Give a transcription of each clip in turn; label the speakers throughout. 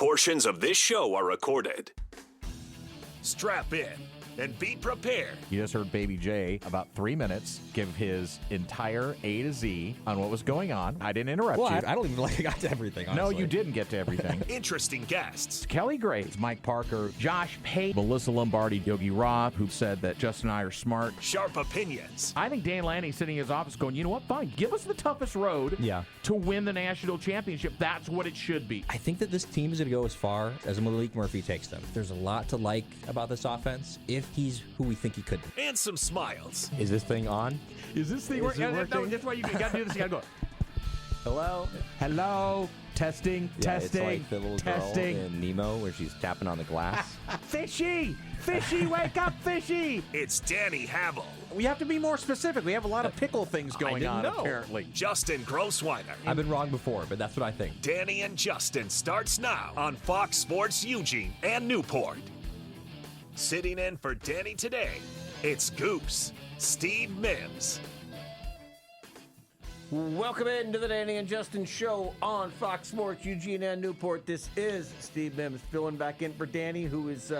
Speaker 1: Portions of this show are recorded. Strap in and be prepared.
Speaker 2: You just heard Baby J about 3 minutes give his entire A to Z on what was going on. I didn't interrupt you.
Speaker 3: I don't even like I got to everything, honestly.
Speaker 2: No, you didn't get to everything.
Speaker 1: Interesting guests.
Speaker 2: Kelly Graves, Mike Parker, Josh Pate, Melissa Lombardi, Yogi Roth, who said that Justin and I are smart.
Speaker 1: Sharp opinions.
Speaker 2: I think Dan Lanning sitting in his office going, you know what, fine, give us the toughest road to win the national championship. That's what it should be.
Speaker 3: I think that this team is going to go as far as Malik Murphy takes them. There's a lot to like about this offense if he's who we think he could be.
Speaker 1: And some smiles.
Speaker 3: Is this thing on?
Speaker 2: Is this thing working? No, that's why you got to do this. You got to go.
Speaker 3: Hello?
Speaker 2: Hello? Testing, testing,
Speaker 3: it's like the little
Speaker 2: testing.
Speaker 3: girl in Nemo where she's tapping on the glass.
Speaker 2: Fishy! Fishy, wake up, Fishy!
Speaker 1: It's Danny Havel.
Speaker 2: We have to be more specific. We have a lot of pickle things going on,
Speaker 3: know.
Speaker 2: apparently.
Speaker 1: Justin Grossweiner.
Speaker 3: I've been wrong before, but that's what I think.
Speaker 1: Danny and Justin starts now on Fox Sports Eugene and Newport. Sitting in for Danny today, it's Goose, Steve Mims.
Speaker 4: Welcome into the Danny and Justin show on Fox Sports Eugene and Newport. This is Steve Mims filling back in for Danny, who is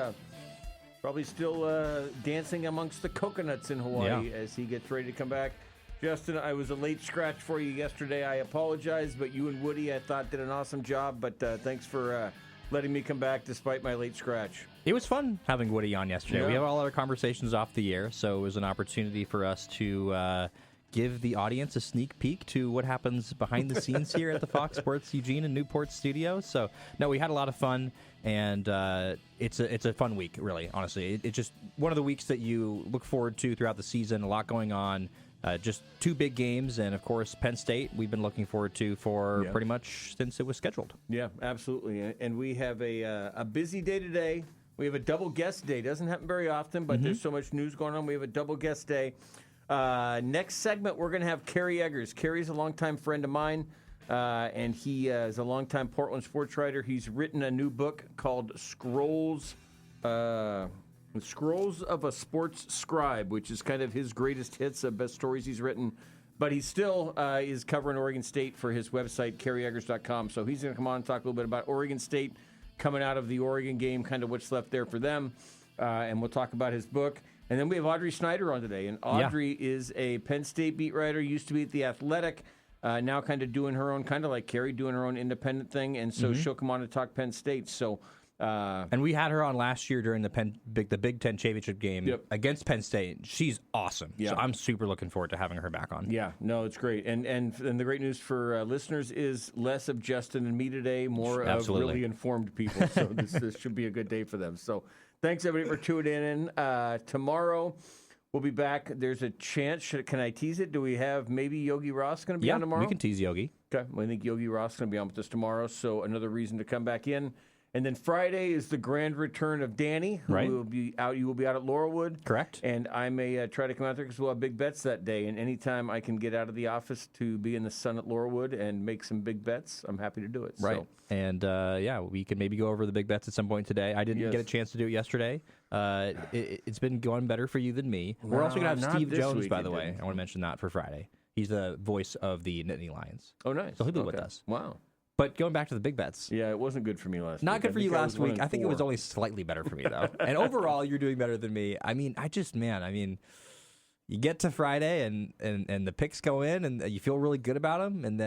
Speaker 4: probably still dancing amongst the coconuts in Hawaii as he gets ready to come back. Justin, I was a late scratch for you yesterday. I apologize, but you and Woody, I thought, did an awesome job. But thanks for letting me come back despite my late scratch.
Speaker 3: It was fun having Woody on yesterday.
Speaker 4: Yeah.
Speaker 3: We have all our conversations off the air, so it was an opportunity for us to give the audience a sneak peek to what happens behind the scenes here at the Fox Sports Eugene and Newport studios. So, no, we had a lot of fun, and it's a fun week, really, honestly. It's just one of the weeks that you look forward to throughout the season, a lot going on. Just two big games, and, of course, Penn State we've been looking forward to for pretty much since it was scheduled.
Speaker 4: Yeah, absolutely. And we have a busy day today. We have a double guest day. Doesn't happen very often, but there's so much news going on. We have a double guest day. Next segment, we're going to have Kerry Eggers. Kerry's a longtime friend of mine, and he is a longtime Portland sports writer. He's written a new book called Scrolls of a Sports Scribe, which is kind of his greatest hits of best stories he's written. But he still is covering Oregon State for his website, kerryeggers.com. So he's going to come on and talk a little bit about Oregon State coming out of the Oregon game, kind of what's left there for them. And we'll talk about his book. And then we have Audrey Snyder on today. And Audrey is a Penn State beat writer, used to be at The Athletic, now kind of doing her own, kind of like Kerry, doing her own independent thing. And so she'll come on to talk Penn State. So,
Speaker 3: and we had her on last year during the Big Ten championship game against Penn State. She's awesome. So I'm super looking forward to having her back on.
Speaker 4: Yeah, no, it's great. And the great news for listeners is less of Justin and me today, more of really informed people. So this should be a good day for them. So thanks, everybody, for tuning in. Tomorrow, we'll be back. There's a chance. Can I tease it? Do we have maybe Yogi Ross going to be on tomorrow?
Speaker 3: We can tease Yogi.
Speaker 4: Okay. Well, I think Yogi Ross is going to be on with us tomorrow, so another reason to come back in. And then Friday is the grand return of Danny, who will be out. You will be out at Laurelwood.
Speaker 3: Correct.
Speaker 4: And I may try to come out there because we'll have big bets that day. And anytime I can get out of the office to be in the sun at Laurelwood and make some big bets, I'm happy to do it.
Speaker 3: Right.
Speaker 4: So.
Speaker 3: And, we can maybe go over the big bets at some point today. I didn't get a chance to do it yesterday. It's been going better for you than me. We're also going to have Steve Jones, by the way. I want to mention that for Friday. He's the voice of the Nittany Lions.
Speaker 4: Oh, nice.
Speaker 3: So he'll be with us.
Speaker 4: Wow.
Speaker 3: But going back to the big bets.
Speaker 4: Yeah, it wasn't good for me last week.
Speaker 3: Not good for you last week. I think it was only slightly better for me, though. And overall, you're doing better than me. I mean, you get to Friday and the picks go in and you feel really good about them. And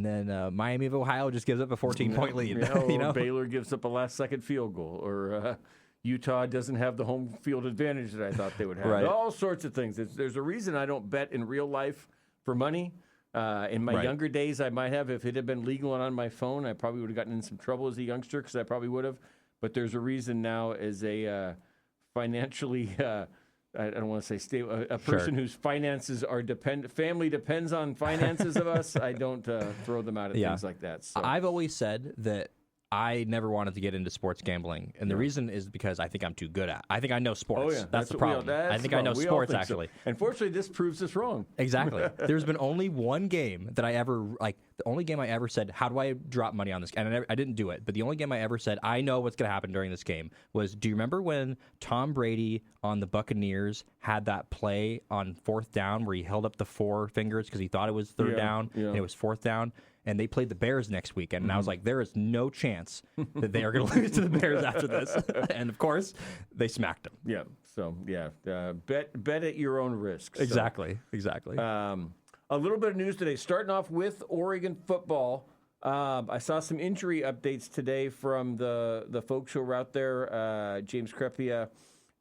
Speaker 3: then Miami of Ohio just gives up a 14-point lead.
Speaker 4: Or Baylor gives up a last-second field goal. Or Utah doesn't have the home field advantage that I thought they would have.
Speaker 3: Right.
Speaker 4: All sorts of things. There's a reason I don't bet in real life for money. In my younger days, I might have. If it had been legal and on my phone, I probably would have gotten in some trouble as a youngster because I probably would have. But there's a reason now as a financially, I don't want to say stable, a person whose finances are family depends on finances of us. I don't throw them out at things like that. So.
Speaker 3: I've always said that I never wanted to get into sports gambling, and the reason is because I think I'm too good at it. I think I know sports.
Speaker 4: Oh, yeah.
Speaker 3: That's the problem. I think I know sports, actually.
Speaker 4: So. Unfortunately, this proves us wrong.
Speaker 3: Exactly. There's been only one game that I ever, the only game I ever said, how do I drop money on this? And I didn't do it, but the only game I ever said, I know what's going to happen during this game was, do you remember when Tom Brady on the Buccaneers had that play on fourth down where he held up the four fingers because he thought it was third down, and it was fourth down? and they played the Bears next weekend. And I was like, there is no chance that they are going to lose to the Bears after this. And, of course, they smacked them.
Speaker 4: Yeah. So, bet at your own risk. So,
Speaker 3: Exactly.
Speaker 4: a little bit of news today, starting off with Oregon football. I saw some injury updates today from the folks who were out there, James Crepia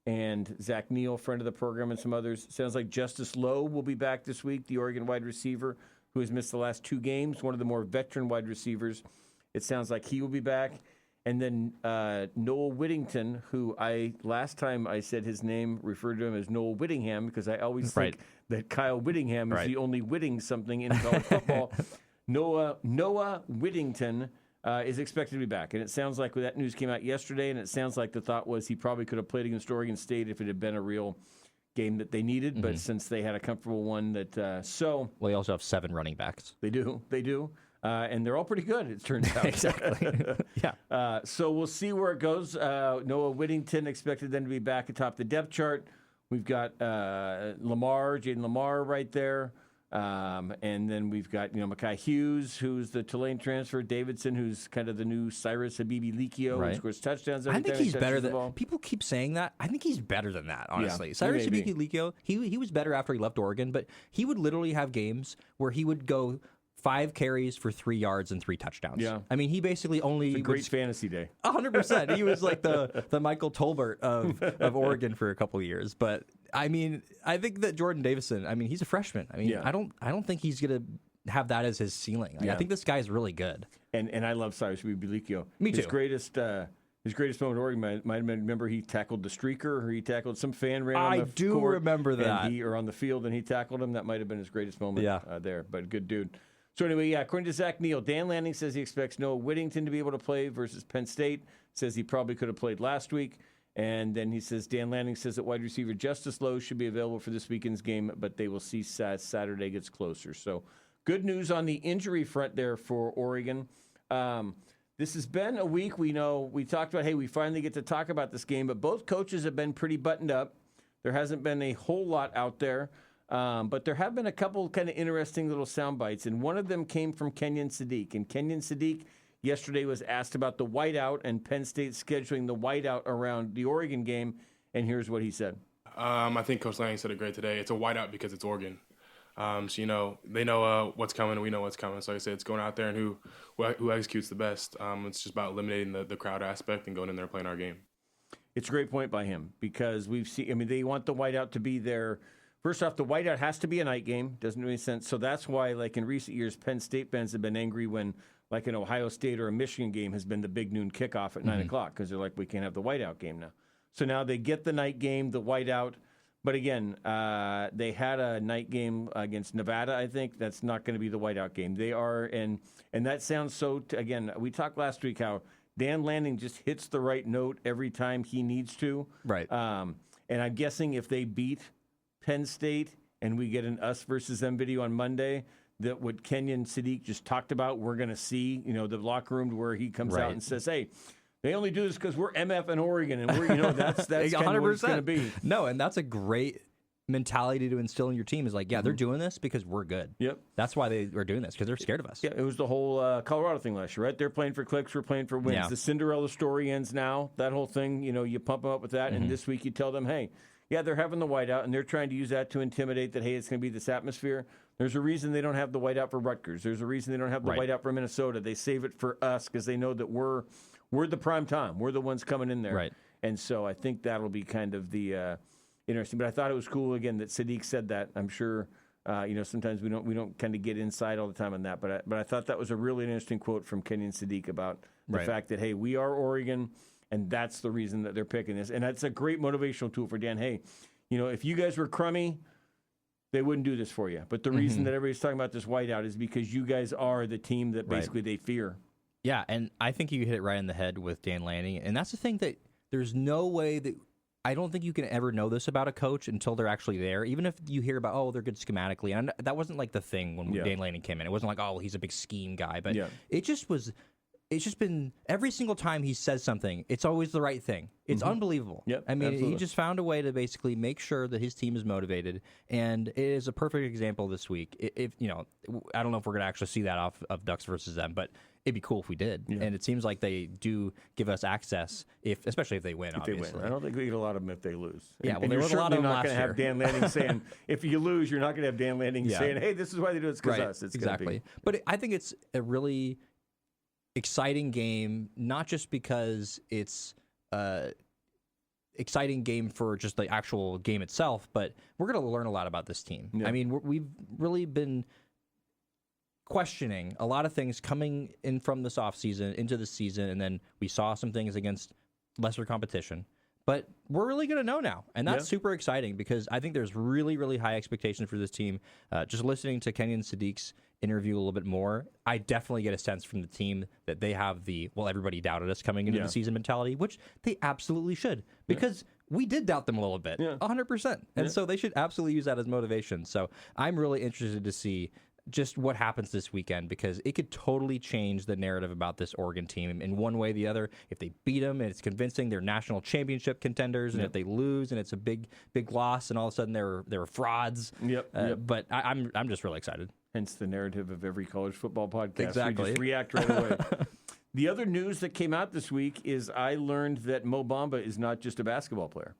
Speaker 4: and Zach Neal, friend of the program, and some others. Sounds like Justice Lowe will be back this week, the Oregon wide receiver who has missed the last 2 games, one of the more veteran wide receivers. It sounds like he will be back. And then Noah Whittington, who last time I said his name, referred to him as Noah Whittingham, because I always think that Kyle Whittingham is the only Whitting something in college football. Noah Whittington is expected to be back. And it sounds like that news came out yesterday, and it sounds like the thought was he probably could have played against Oregon State if it had been a real game that they needed. But since they had a comfortable one that
Speaker 3: Well, they also have 7 running backs.
Speaker 4: They do. And they're all pretty good, it turns out.
Speaker 3: Exactly. Yeah.
Speaker 4: So we'll see where it goes. Noah Whittington expected then to be back atop the depth chart. We've got Jaden Lamar right there. And then we've got, Mekhi Hughes, who's the Tulane transfer, Davidson, who's kind of the new Cyrus Habibi-Likio, who scores touchdowns every time.
Speaker 3: I think he's better than people keep saying that. I think he's better than that, honestly. Yeah, Cyrus Habibi-Likio, he was better after he left Oregon, but he would literally have games where he would go 5 carries for 3 yards and 3 touchdowns. Yeah. I mean, he basically only...
Speaker 4: It's a great fantasy day.
Speaker 3: 100%. He was like the Michael Tolbert of Oregon for a couple of years. But, I mean, I think that Jordan Davison, he's a freshman. I don't think he's going to have that as his ceiling. I think this guy's really good.
Speaker 4: And I love Cyrus Habibi-Likio.
Speaker 3: Me too.
Speaker 4: His greatest moment in Oregon might have been, remember he tackled the streaker, or he tackled some fan ran on the court.
Speaker 3: I do remember that.
Speaker 4: Or on the field, and he tackled him. That might have been his greatest moment there. But good dude. So anyway, according to Zach Neal, Dan Lanning says he expects Noah Whittington to be able to play versus Penn State. Says he probably could have played last week. And then he says Dan Lanning says that wide receiver Justice Lowe should be available for this weekend's game, but they will see as Saturday gets closer. So good news on the injury front there for Oregon. This has been a week. We talked about, we finally get to talk about this game, but both coaches have been pretty buttoned up. There hasn't been a whole lot out there. But there have been a couple kind of interesting little sound bites, and one of them came from Kenyon Sadiq. And Kenyon Sadiq yesterday was asked about the whiteout and Penn State scheduling the whiteout around the Oregon game, and here's what he said.
Speaker 5: I think Coach Lanning said it great today. It's a whiteout because it's Oregon. So, they know what's coming, and we know what's coming. So like I said, it's going out there and who executes the best. It's just about eliminating the crowd aspect and going in there and playing our game.
Speaker 4: It's a great point by him because we've seen, they want the whiteout to be there. First off, the whiteout has to be a night game. Doesn't make any sense. So that's why, like in recent years, Penn State fans have been angry when, like an Ohio State or a Michigan game has been the big noon kickoff at 9 o'clock because they're like, we can't have the whiteout game now. So now they get the night game, the whiteout. But again, they had a night game against Nevada, I think. That's not going to be the whiteout game. They are, and that sounds so, again, we talked last week how Dan Lanning just hits the right note every time he needs to.
Speaker 3: Right.
Speaker 4: And I'm guessing if they beat Penn State and we get an us versus them video on Monday, that what Kenyon Sadiq just talked about, we're going to see, the locker room where he comes out and says, hey, they only do this because we're MF and Oregon, and we're, that's kind of what it's going to be.
Speaker 3: No, and that's a great mentality to instill in your team is like, they're doing this because we're good.
Speaker 4: Yep.
Speaker 3: That's why they are doing this, because they're scared of us.
Speaker 4: Yeah, it was the whole Colorado thing last year, right? They're playing for clicks, we're playing for wins. Yeah. The Cinderella story ends now. That whole thing, you pump them up with that, and this week you tell them, hey, they're having the whiteout, and they're trying to use that to intimidate that, hey, it's going to be this atmosphere. There's a reason they don't have the whiteout for Rutgers. There's a reason they don't have the whiteout for Minnesota. They save it for us because they know that we're the prime time. We're the ones coming in there.
Speaker 3: Right.
Speaker 4: And so I think that'll be kind of the interesting. But I thought it was cool, again, that Sadiq said that. I'm sure, sometimes we don't kind of get inside all the time on that. But I thought that was a really interesting quote from Kenyon Sadiq about the fact that, hey, we are Oregon, and that's the reason that they're picking this. And that's a great motivational tool for Dan. Hey, if you guys were crummy, they wouldn't do this for you. But the reason that everybody's talking about this whiteout is because you guys are the team that basically they fear.
Speaker 3: Yeah, and I think you hit it right in the head with Dan Lanning. And that's the thing that there's no way that I don't think you can ever know this about a coach until they're actually there. Even if you hear about, they're good schematically. And that wasn't like the thing when Dan Lanning came in. It wasn't like, he's a big scheme guy. But it just was it's just been every single time he says something, it's always the right thing. It's unbelievable.
Speaker 4: Yep,
Speaker 3: I mean,
Speaker 4: absolutely.
Speaker 3: he just found a way to basically make sure that his team is motivated, and it is a perfect example this week. If I don't know if we're going to actually see that off of Ducks versus them, but it'd be cool if we did. Yeah. And it seems like they do give us access, especially if they win.
Speaker 4: If
Speaker 3: obviously,
Speaker 4: they win. I don't think we get a lot of them if they lose.
Speaker 3: Yeah,
Speaker 4: and
Speaker 3: well, there
Speaker 4: you're
Speaker 3: was a lot
Speaker 4: certainly
Speaker 3: of them
Speaker 4: not going to
Speaker 3: last
Speaker 4: have
Speaker 3: year.
Speaker 4: Dan Lanning saying, if you lose, you're not going to have Dan Lanning saying, hey, this is why they do it. It's because
Speaker 3: right.
Speaker 4: us. It's
Speaker 3: exactly. But I think it's a really exciting game, not just because it's exciting game for just the actual game itself, but we're going to learn a lot about this team. Yeah. I mean, we've really been questioning a lot of things coming in from this offseason into the season, and then we saw some things against lesser competition. But we're really going to know now, and that's super exciting because I think there's really, really high expectations for this team. Just listening to Kenyon Sadiq's interview a little bit more, I definitely get a sense from the team that they have everybody doubted us coming into the season mentality, which they absolutely should, because we did doubt them a little bit, 100%. And so they should absolutely use that as motivation. So I'm really interested to see just what happens this weekend, because it could totally change the narrative about this Oregon team in one way or the other. If they beat them and it's convincing, they're national championship contenders, and if they lose and it's a big loss, and all of a sudden they're frauds. But I'm just really excited.
Speaker 4: Hence the narrative of every college football podcast.
Speaker 3: Exactly.
Speaker 4: We just react right away. The other news that came out this week is I learned that Mo Bamba is not just a basketball player.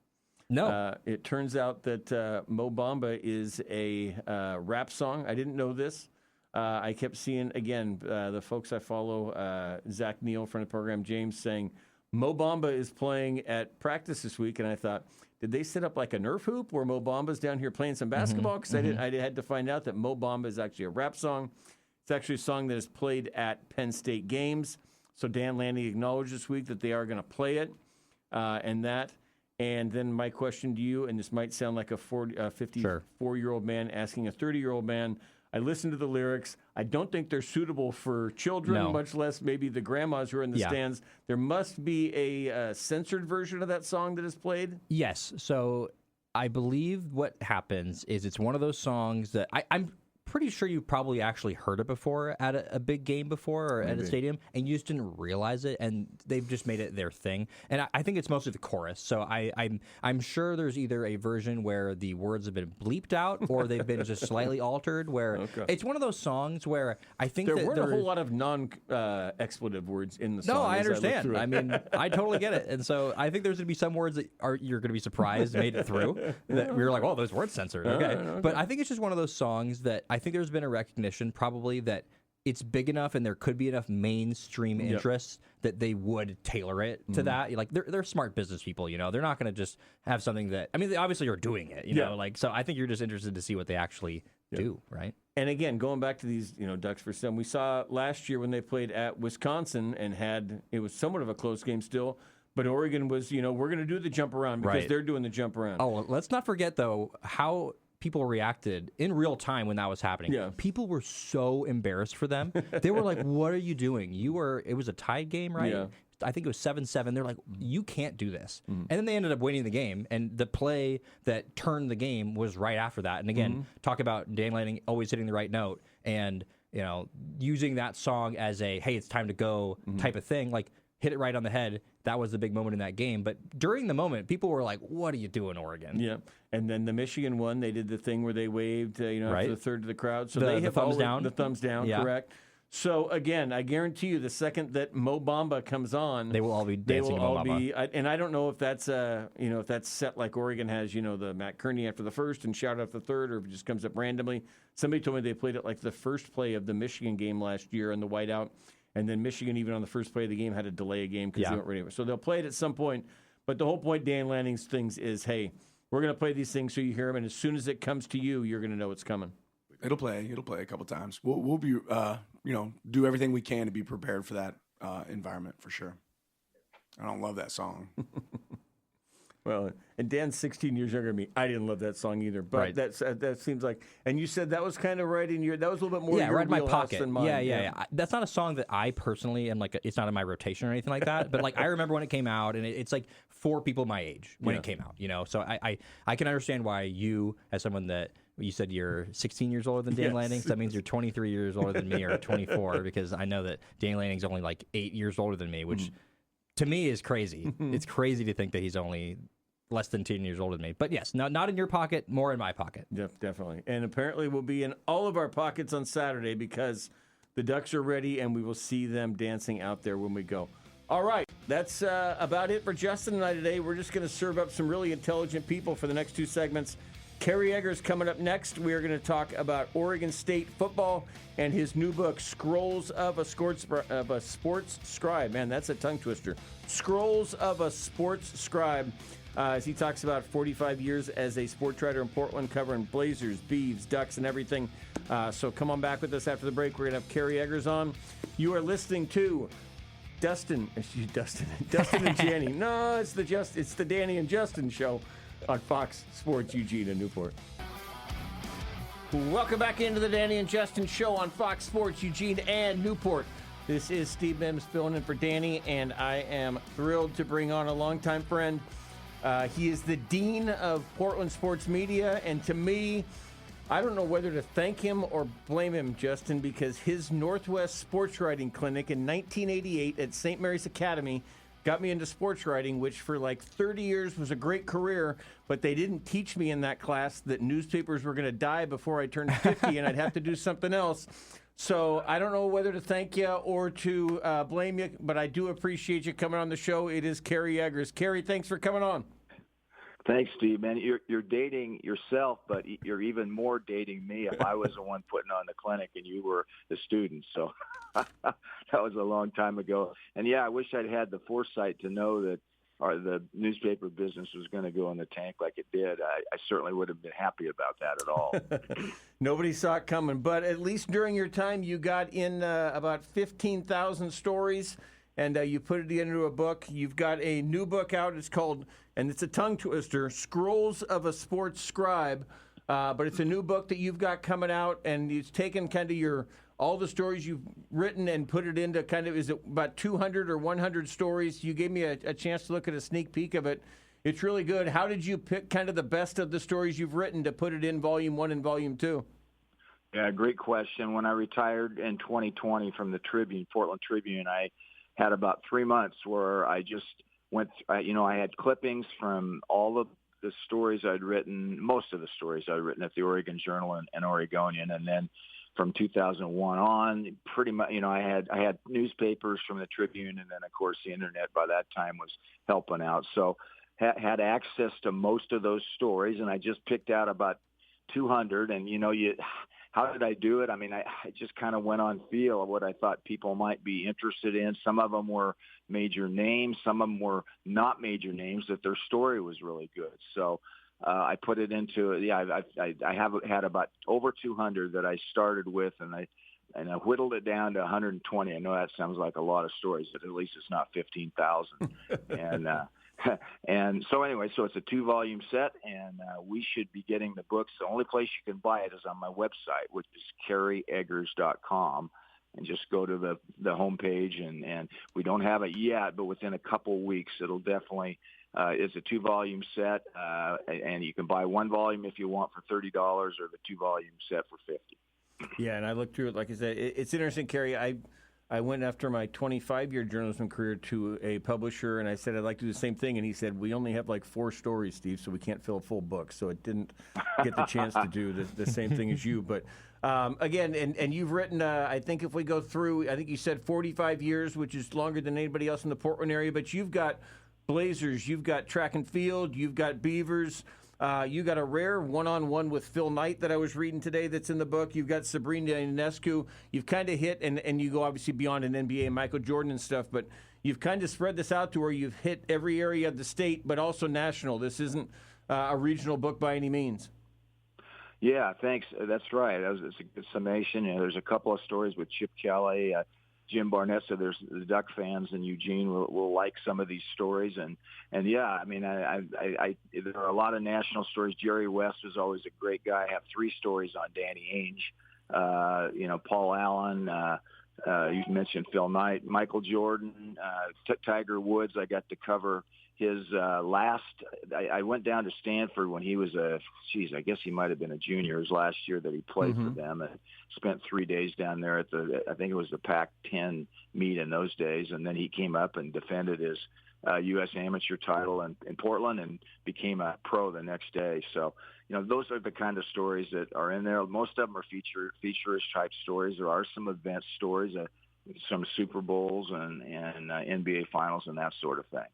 Speaker 3: No.
Speaker 4: It turns out that Mo Bamba is a rap song. I didn't know this. I kept seeing, again, the folks I follow, Zach Neal, friend of the program, James, saying, Mo Bamba is playing at practice this week. And I thought, did they set up like a Nerf hoop where Mo Bamba's down here playing some basketball? Because I had to find out that Mo Bamba is actually a rap song. It's actually a song that is played at Penn State games. So Dan Lanning acknowledged this week that they are going to play it and that. And then my question to you, and this might sound like a 54-year-old man asking a 30-year-old man, I listened to the lyrics. I don't think they're suitable for children, much less maybe the grandmas who are in the stands. There must be a censored version of that song that is played?
Speaker 3: Yes. So I believe what happens is it's one of those songs that I'm pretty sure you probably actually heard it before at a big game before or at a stadium, and you just didn't realize it, and they've just made it their thing. And I think it's mostly the chorus. So I'm sure there's either a version where the words have been bleeped out or they've been just slightly altered, where it's one of those songs where I think
Speaker 4: there weren't a whole lot of non-expletive words in the song.
Speaker 3: No, I understand. I mean, I totally get it. And so I think there's going to be some words that you're going to be surprised made it through. That we were like, oh, those weren't censored. Okay. But I think it's just one of those songs that I think there's been a recognition probably that it's big enough and there could be enough mainstream interest that they would tailor it to that. Like they're smart business people, they're not going to just have something that, I mean, they obviously are doing it, know, like, so I think you're just interested to see what they actually do. Right.
Speaker 4: And again, going back to these, Ducks for some, we saw last year when they played at Wisconsin and it was somewhat of a close game still. But Oregon was, we're going to do the jump around because they're doing the jump around.
Speaker 3: Oh, let's not forget though how people reacted in real time when that was happening. People were so embarrassed for them. They were like, what are you doing? It was a tied game, right? Yeah. I think it was 7-7. They're like, you can't do this. And then they ended up winning the game. And the play that turned the game was right after that. And again, talk about Dan Lanning always hitting the right note and, using that song as a, hey, it's time to go type of thing. Like, hit it right on the head. That was the big moment in that game. But during the moment, people were like, what are you doing, Oregon?
Speaker 4: Yeah. And then the Michigan one, they did the thing where they waved, after the third to the crowd. So they have
Speaker 3: thumbs down.
Speaker 4: The thumbs down, correct. So, again, I guarantee you the second that Mo Bamba comes on,
Speaker 3: they will all be dancing Mo Bamba.
Speaker 4: And I don't know if that's, if that's set like Oregon has, the Matt Kearney after the first and shout out the third, or if it just comes up randomly. Somebody told me they played it like the first play of the Michigan game last year in the whiteout. And then Michigan, even on the first play of the game, had to delay a game because they weren't ready. So they'll play it at some point. But the whole point, Dan Lanning's things is, hey, we're going to play these things so you hear them, and as soon as it comes to you, you're going to know it's coming.
Speaker 6: It'll play a couple times. We'll be, do everything we can to be prepared for that environment for sure. I don't love that song.
Speaker 4: Well, and Dan's 16 years younger than me. I didn't love that song either, but that seems like. And you said that was kind of right in your. That was a little bit more your
Speaker 3: right in my
Speaker 4: wheelhouse
Speaker 3: pocket.
Speaker 4: than mine.
Speaker 3: Yeah. That's not a song that I personally am like. It's not in my rotation or anything like that. But like I remember when it came out, and it's like for people my age when it came out. So I can understand why you, as someone that you said you're 16 years older than Dan
Speaker 4: Yes.
Speaker 3: Lanning. So that means you're 23 years older than me, or 24, because I know that Dan Lanning's only like 8 years older than me, which to me is crazy. It's crazy to think that he's only less than 10 years older than me. But yes, not in your pocket, more in my pocket.
Speaker 4: Definitely. And apparently will be in all of our pockets on Saturday because the Ducks are ready and we will see them dancing out there when we go. All right, that's about it for Justin and I today. We're just going to serve up some really intelligent people for the next 2 segments. Kerry Eggers coming up next. We are going to talk about Oregon State football and his new book, Scrolls of a Sports Scribe. Man, that's a tongue twister. Scrolls of a Sports Scribe. As he talks about 45 years as a sports writer in Portland, covering Blazers, Beavs, Ducks, and everything. So come on back with us after the break. We're going to have Kerry Eggers on. You are listening to Dustin and Janny. No, it's the Danny and Justin show on Fox Sports Eugene and Newport. Welcome back into the Danny and Justin show on Fox Sports Eugene and Newport. This is Steve Mims filling in for Danny, and I am thrilled to bring on a longtime friend. He is the dean of Portland sports media, and to me, I don't know whether to thank him or blame him, Justin, because his Northwest sports writing clinic in 1988 at St. Mary's Academy got me into sports writing, which for like 30 years was a great career, but they didn't teach me in that class that newspapers were going to die before I turned 50 and I'd have to do something else. So I don't know whether to thank you or to blame you, but I do appreciate you coming on the show. It is Kerry Eggers. Kerry, thanks for coming on.
Speaker 7: Thanks, Steve. Man, you're dating yourself, but you're even more dating me if I was the one putting on the clinic and you were the student. So that was a long time ago. And, yeah, I wish I'd had the foresight to know that the newspaper business was going to go in the tank like it did. I certainly would have been happy about that at all.
Speaker 4: Nobody saw it coming. But at least during your time, you got in about 15,000 stories, and you put it into a book. You've got a new book out. It's called, and it's a tongue twister, Scrolls of a Sports Scribe. But it's a new book that you've got coming out, and it's taken kind of all the stories you've written and put it into kind of, is it about 200 or 100 stories? You gave me a chance to look at a sneak peek of it. It's really good. How did you pick kind of the best of the stories you've written to put it in Volume 1 and Volume 2?
Speaker 7: Yeah, great question. When I retired in 2020 from the Tribune, Portland Tribune, I had about 3 months where I just went, I had clippings from all of the stories I'd written, most of the stories I'd written at the Oregon Journal and Oregonian, and then from 2001 on, pretty much, I had newspapers from the Tribune, and then, of course, the Internet by that time was helping out. So had access to most of those stories, and I just picked out about 200. And, how did I do it? I mean, I just kind of went on feel of what I thought people might be interested in. Some of them were major names. Some of them were not major names, that their story was really good. So I put it into, I have had about over 200 that I started with, and I whittled it down to 120. I know that sounds like a lot of stories, but at least it's not 15,000. And so anyway, so it's a 2-volume set, and we should be getting the books. The only place you can buy it is on my website, which is kerryeggers.com. And just go to the homepage, and we don't have it yet, but within a couple weeks, it'll definitely. It's a 2-volume set, and you can buy 1 volume if you want for $30, or the 2-volume set for $50.
Speaker 4: Yeah, and I looked through it. Like I said, it's interesting, Kerry. I went after my 25-year journalism career to a publisher, and I said I'd like to do the same thing, and he said, we only have like 4 stories, Steve, so we can't fill a full book. So it didn't get the chance to do the same thing as you. But again, and you've written, I think if we go through, I think you said 45 years, which is longer than anybody else in the Portland area, but you've got Blazers, you've got track and field, you've got Beavers, you got a rare one-on-one with Phil Knight that I was reading today that's in the book. You've got Sabrina Ionescu. You've kind of hit, and you go obviously beyond an NBA, Michael Jordan and stuff, but you've kind of spread this out to where you've hit every area of the state, but also national. This isn't a regional book by any means.
Speaker 7: Yeah, thanks. That's right. It's a good summation. There's a couple of stories with Chip Kelly, Jim Barnett, so there's the Duck fans in Eugene will like some of these stories, and yeah, I mean, I there are a lot of national stories. Jerry West was always a great guy. I have 3 stories on Danny Ainge, Paul Allen. You mentioned Phil Knight, Michael Jordan, Tiger Woods. I got to cover his last. I went down to Stanford when he was I guess he might have been a junior. His last year that he played for them, and spent 3 days down there at I think it was the Pac-10 meet in those days, and then he came up and defended his U.S. amateur title in Portland and became a pro the next day. So, those are the kind of stories that are in there. Most of them are feature-ish type stories. There are some event stories, some Super Bowls and NBA Finals and that sort of thing.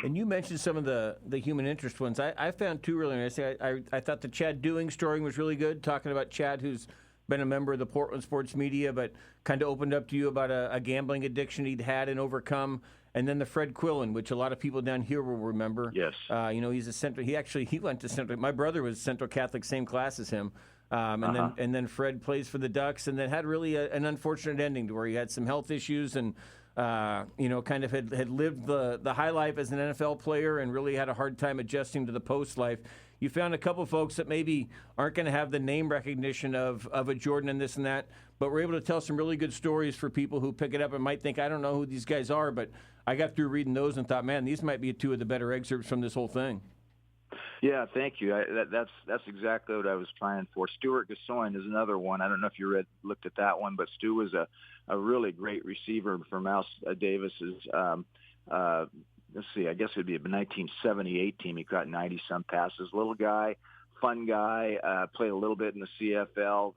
Speaker 4: And you mentioned some of the human interest ones. I found two really nice. I thought the Chad Doing story was really good, talking about Chad, who's been a member of the Portland sports media, but kind of opened up to you about a gambling addiction he'd had and overcome. And then the Fred Quillen, which a lot of people down here will remember.
Speaker 7: Yes.
Speaker 4: He's a Central. He went to Central. My brother was Central Catholic, same class as him. And then Fred plays for the Ducks, and then had really an unfortunate ending to where he had some health issues and kind of had lived the high life as an NFL player and really had a hard time adjusting to the post life. You found a couple folks that maybe aren't going to have the name recognition of a Jordan and this and that, but we're able to tell some really good stories for people who pick it up and might think, I don't know who these guys are, but I got through reading those and thought, man, these might be two of the better excerpts from this whole thing.
Speaker 7: Yeah, thank you. That's exactly what I was trying for. Stuart Gassoyne is another one. I don't know if you looked at that one, but Stu was a really great receiver for Mouse Davis's. Let's see, I guess it would be a 1978 team. He caught 90-some passes. Little guy, fun guy, played a little bit in the CFL,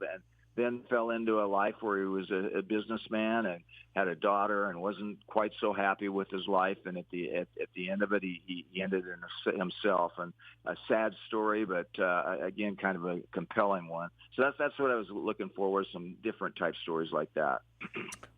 Speaker 7: then fell into a life where he was a businessman and had a daughter and wasn't quite so happy with his life. And at the end of it, he ended in himself. And a sad story, but again, kind of a compelling one. So that's what I was looking for, was some different type stories like that.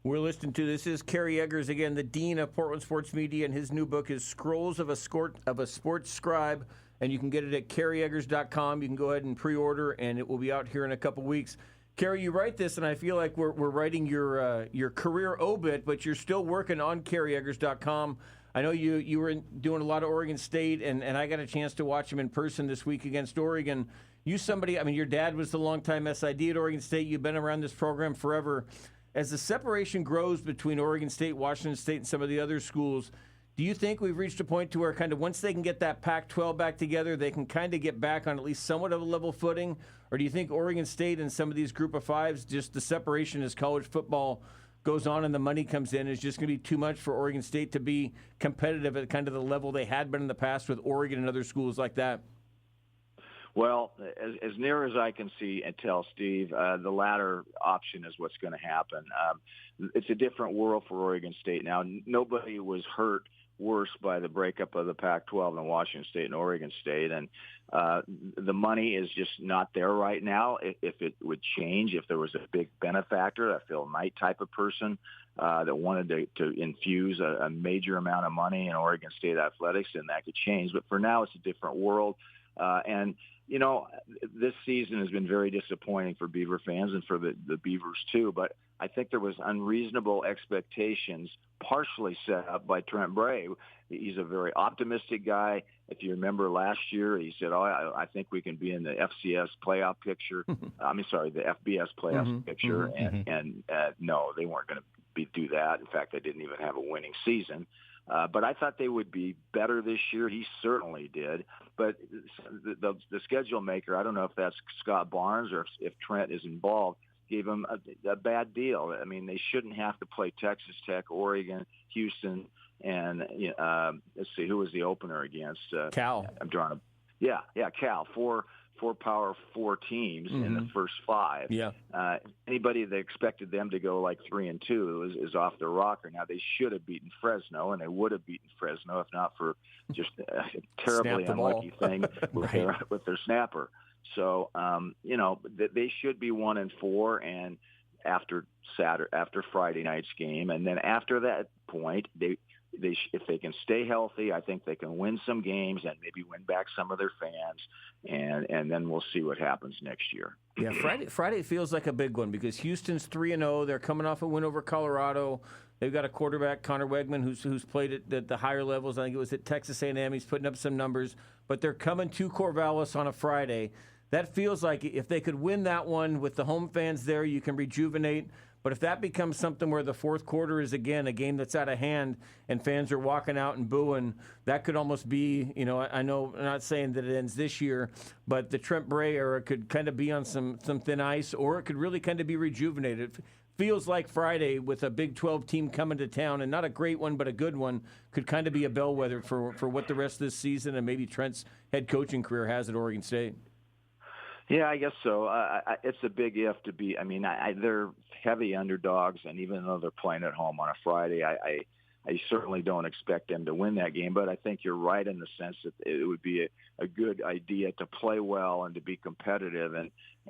Speaker 4: We're listening to, this is Kerry Eggers again, the Dean of Portland Sports Media, and his new book is Scrolls of a Sports Scribe, and you can get it at kerryeggers.com. You can go ahead and pre-order, and it will be out here in a couple weeks. Kerry, you write this, and I feel like we're writing your career obit, but you're still working on kerryeggers.com. I know you were doing a lot of Oregon State, and I got a chance to watch him in person this week against Oregon. Your dad was the longtime SID at Oregon State. You've been around this program forever. As the separation grows between Oregon State, Washington State, and some of the other schools, do you think we've reached a point to where kind of once they can get that Pac-12 back together, they can kind of get back on at least somewhat of a level footing? Or do you think Oregon State and some of these group of fives, just the separation as college football goes on and the money comes in, is just going to be too much for Oregon State to be competitive at kind of the level they had been in the past with Oregon and other schools like that?
Speaker 7: Well, as near as I can see and tell, Steve, the latter option is what's going to happen. It's a different world for Oregon State now. Nobody was hurt worse by the breakup of the Pac-12 than Washington State and Oregon State, and the money is just not there right now. If it would change, if there was a big benefactor, a Phil Knight type of person that wanted to infuse a major amount of money in Oregon State athletics, then that could change. But for now, it's a different world. And this season has been very disappointing for Beaver fans and for the Beavers too, but I think there was unreasonable expectations partially set up by Trent Bray. He's a very optimistic guy. If you remember last year, he said, I think we can be in the FCS playoff picture. the FBS playoff picture. And no, they weren't going to do that. In fact, they didn't even have a winning season. But I thought they would be better this year. He certainly did. But the schedule maker, I don't know if that's Scott Barnes or if Trent is involved, gave them a bad deal. I mean, they shouldn't have to play Texas Tech, Oregon, Houston, and let's see, who was the opener against?
Speaker 4: Cal.
Speaker 7: I'm drawing Cal. Four Power 4 teams in the first five.
Speaker 4: Yeah.
Speaker 7: Anybody that expected them to go like 3-2 is off their rocker. Now they should have beaten Fresno, and they would have beaten Fresno if not for just a terribly unlucky thing with their snapper. So they should be 1-4, and after Friday night's game, and then after that point, if they can stay healthy, I think they can win some games and maybe win back some of their fans, and then we'll see what happens next year.
Speaker 4: Yeah, Friday feels like a big one because Houston's 3-0. They're coming off a win over Colorado. They've got a quarterback, Connor Wegman, who's played at the higher levels. I think it was at Texas A&M. He's putting up some numbers, but they're coming to Corvallis on a Friday. That feels like if they could win that one with the home fans there, you can rejuvenate. But if that becomes something where the fourth quarter is, again, a game that's out of hand and fans are walking out and booing, that could almost be, I know I'm not saying that it ends this year, but the Trent Bray era could kind of be on some thin ice, or it could really kind of be rejuvenated. Feels like Friday with a Big 12 team coming to town, and not a great one, but a good one, could kind of be a bellwether for what the rest of this season and maybe Trent's head coaching career has at Oregon State.
Speaker 7: Yeah, I guess so. It's a big if to be. I mean, they're heavy underdogs, and even though they're playing at home on a Friday, I certainly don't expect them to win that game. But I think you're right in the sense that it would be a good idea to play well and to be competitive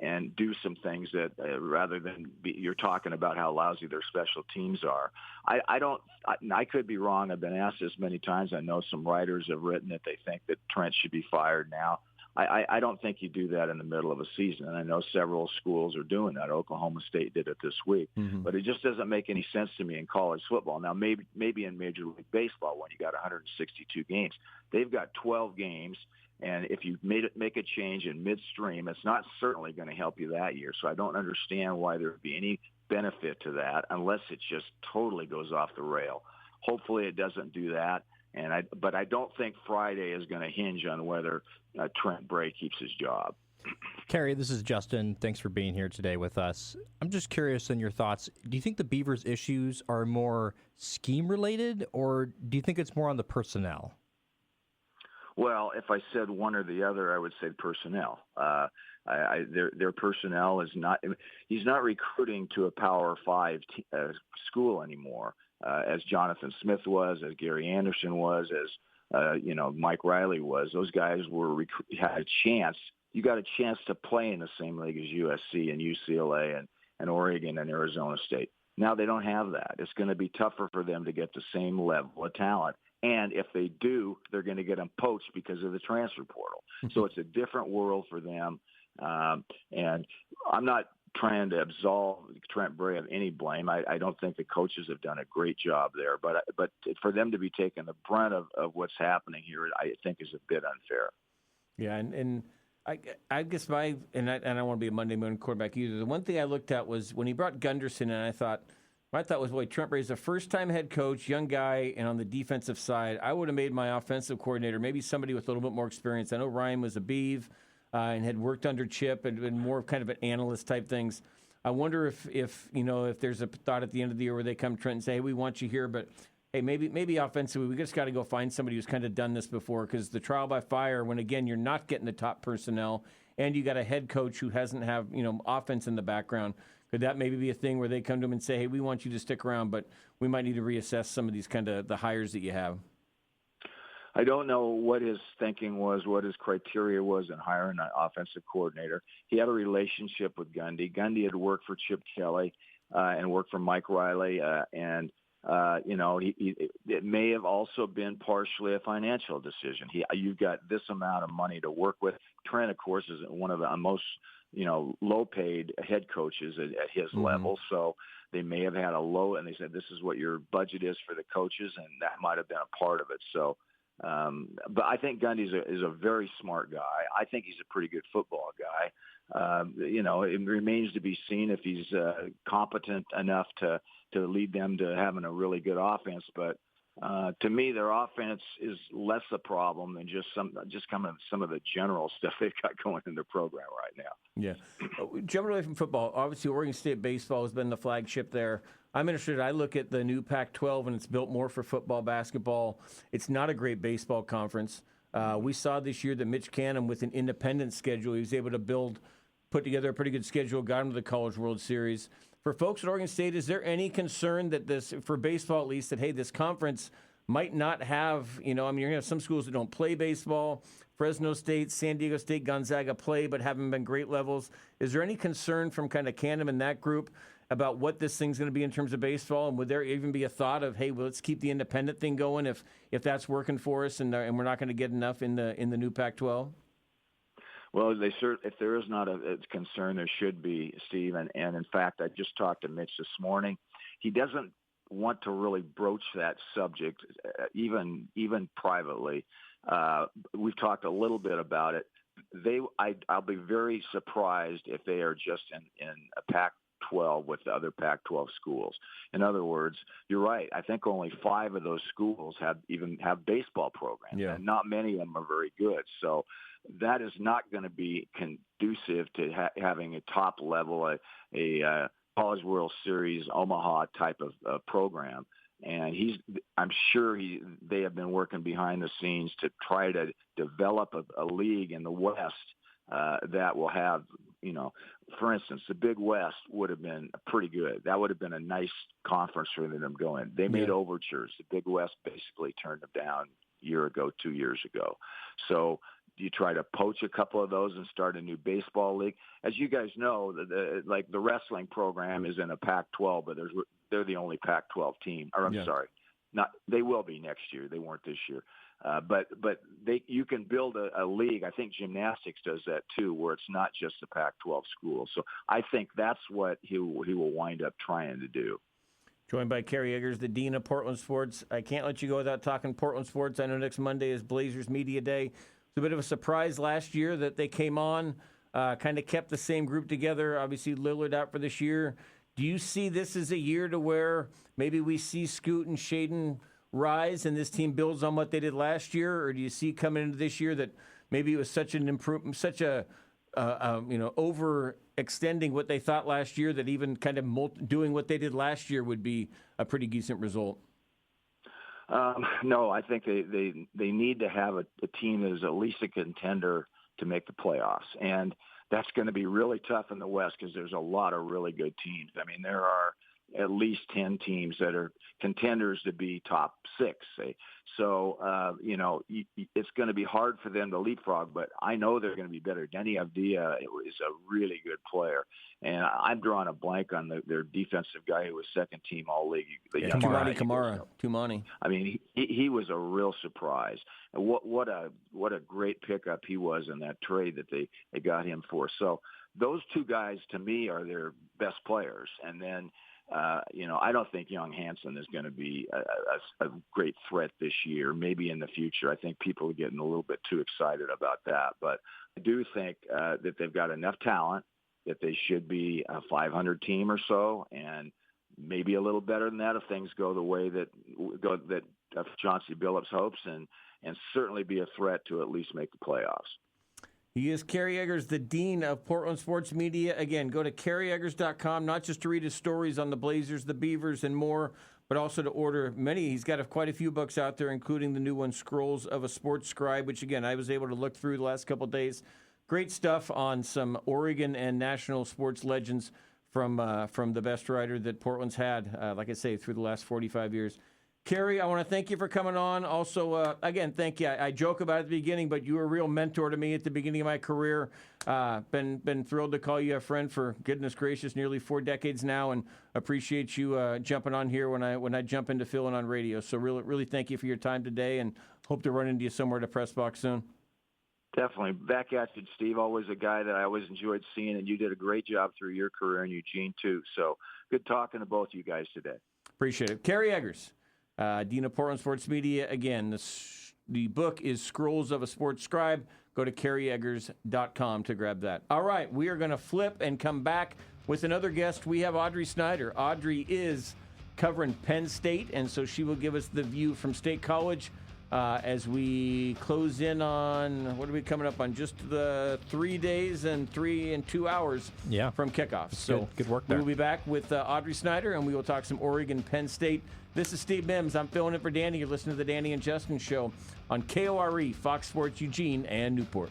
Speaker 7: and do some things that rather than you're talking about how lousy their special teams are. I could be wrong. I've been asked this many times. I know some writers have written that they think that Trent should be fired now. I don't think you do that in the middle of a season. And I know several schools are doing that. Oklahoma State did it this week. Mm-hmm. But it just doesn't make any sense to me in college football. Now, maybe in Major League Baseball when you got 162 games. They've got 12 games. And if you make a change in midstream, it's not certainly going to help you that year. So I don't understand why there would be any benefit to that unless it just totally goes off the rail. Hopefully it doesn't do that. But I don't think Friday is going to hinge on whether Trent Bray keeps his job.
Speaker 3: Kerry, this is Justin. Thanks for being here today with us. I'm just curious in your thoughts. Do you think the Beavers' issues are more scheme-related, or do you think it's more on the personnel?
Speaker 7: Well, if I said one or the other, I would say personnel. Their personnel is not – he's not recruiting to a Power 5 school anymore. As Jonathan Smith was, as Gary Anderson was, as Mike Riley was. Those guys had a chance. You got a chance to play in the same league as USC and UCLA and Oregon and Arizona State. Now they don't have that. It's going to be tougher for them to get the same level of talent. And if they do, they're going to get them poached because of the transfer portal. So it's a different world for them. And I'm not trying to absolve Trent Bray of any blame. I don't think the coaches have done a great job there, but for them to be taking the brunt of what's happening here, I think is a bit unfair.
Speaker 4: Yeah, and I guess I don't want to be a Monday morning quarterback either. The one thing I looked at was when he brought Gunderson in, I thought was, boy, Trent Bray's a first-time head coach, young guy, and on the defensive side, I would have made my offensive coordinator maybe somebody with a little bit more experience. I know Ryan was a Beav. And had worked under Chip and been more of kind of an analyst type things. I wonder if there's a thought at the end of the year where they come to Trent and say, hey, we want you here, but hey, maybe offensively, we just got to go find somebody who's kind of done this before, because the trial by fire, when again you're not getting the top personnel and you got a head coach who hasn't have offense in the background, could that maybe be a thing where they come to him and say, hey, we want you to stick around, but we might need to reassess some of these kind of the hires that you have?
Speaker 7: I don't know what his thinking was, what his criteria was in hiring an offensive coordinator. He had a relationship with Gundy. Gundy had worked for Chip Kelly and worked for Mike Riley. It may have also been partially a financial decision. You've got this amount of money to work with. Trent, of course, is one of the most low-paid head coaches at his level. So they may have had a low, and they said, this is what your budget is for the coaches, and that might have been a part of it. So. But I think Gundy is a very smart guy. I think he's a pretty good football guy. It remains to be seen if he's competent enough to lead them to having a really good offense. But to me, their offense is less a problem than just some of the general stuff they've got going in their program right now.
Speaker 4: Yeah. Jumping away from football, obviously Oregon State baseball has been the flagship there. I'm interested. I look at the new Pac-12, and it's built more for football, basketball. It's not a great baseball conference. We saw this year that Mitch Canham, with an independent schedule, he was able to put together a pretty good schedule, got him to the College World Series. For folks at Oregon State, is there any concern that this, for baseball at least, that, hey, this conference might not have, you're going to have some schools that don't play baseball. Fresno State, San Diego State, Gonzaga play but haven't been great levels. Is there any concern from kind of Canham and that group about what this thing's going to be in terms of baseball? And would there even be a thought of, hey, well, let's keep the independent thing going if that's working for us and we're not going to get enough in the new Pac-12?
Speaker 7: Well, if there is not a concern, there should be, Steve. And in fact, I just talked to Mitch this morning. He doesn't want to really broach that subject, even privately. We've talked a little bit about it. I'll be very surprised if they are just in a Pac-12 Pac-12 with the other Pac-12 schools. In other words, you're right. I think only 5 of those schools have baseball programs, and not many of them are very good. So that is not going to be conducive to having a top level, a College World Series Omaha type of program. And I'm sure they have been working behind the scenes to try to develop a league in the West that will have, for instance, the Big West would have been pretty good. That would have been a nice conference for them to go in. They made overtures. The Big West basically turned them down a year ago, 2 years ago. So you try to poach a couple of those and start a new baseball league. As you guys know, like the wrestling program is in a Pac-12, but they're the only Pac-12 team. Or I'm sorry, they will be next year. They weren't this year. But you can build a league. I think gymnastics does that too, where it's not just the Pac-12 school. So I think that's what he will wind up trying to do.
Speaker 4: Joined by Kerry Eggers, the Dean of Portland Sports. I can't let you go without talking Portland Sports. I know next Monday is Blazers Media Day. It's a bit of a surprise last year that they came on, kind of kept the same group together. Obviously, Lillard out for this year. Do you see this as a year to where maybe we see Scoot and Shaden rise and this team builds on what they did last year? Or do you see coming into this year that maybe it was such an improvement, such a overextending what they thought last year that even kind of doing what they did last year would be a pretty decent result?
Speaker 7: No, I think they need to have a team that is at least a contender to make the playoffs. And that's going to be really tough in the West because there's a lot of really good teams. I mean, there are at least 10 teams that are contenders to be top 6, say. So, it's going to be hard for them to leapfrog, but I know they're going to be better. Denny Avdia is a really good player. And I'm drawing a blank on their defensive guy who was second team all-league.
Speaker 4: Tumani.
Speaker 7: I mean, he was a real surprise. And what a great pickup he was in that trade that they got him for. So those 2 guys, to me, are their best players. And then, I don't think Young Hansen is going to be a great threat this year. Maybe in the future. I think people are getting a little bit too excited about that. But I do think that they've got enough talent that they should be a 500 team or so, and maybe a little better than that if things go the way that Chauncey Billups hopes, and certainly be a threat to at least make the playoffs.
Speaker 4: He is Kerry Eggers, the Dean of Portland Sports Media. Again, go to kerryeggers.com, not just to read his stories on the Blazers, the Beavers, and more, but also to order many. He's got quite a few books out there, including the new one, Scrolls of a Sports Scribe, which, again, I was able to look through the last couple of days. Great stuff on some Oregon and national sports legends from the best writer that Portland's had, like I say, through the last 45 years. Kerry, I want to thank you for coming on. Also, again, thank you. I joke about it at the beginning, but you were a real mentor to me at the beginning of my career. Been thrilled to call you a friend for, goodness gracious, nearly 4 decades now, and appreciate you jumping on here when I jump into filling on radio. So really thank you for your time today, and hope to run into you somewhere at a press box soon.
Speaker 7: Definitely. Back at you, Steve. Always a guy that I always enjoyed seeing, and you did a great job through your career in Eugene, too. So good talking to both you guys today.
Speaker 4: Appreciate it. Kerry Eggers, Dean of Portland Sports Media. Again, the book is Scrolls of a Sports Scribe. Go to kerryeggers.com to grab that. All right, we are going to flip and come back with another guest. We have Audrey Snyder. Audrey is covering Penn State, and so she will give us the view from State College as we close in on, what are we coming up on? Just the 3 days and 2 hours from kickoff. So
Speaker 3: good work there.
Speaker 4: We'll be back with Audrey Snyder, and we will talk some Oregon, Penn State. This is Steve Mims. I'm filling in for Danny. You're listening to the Danny and Justin Show on KORE, Fox Sports Eugene and Newport.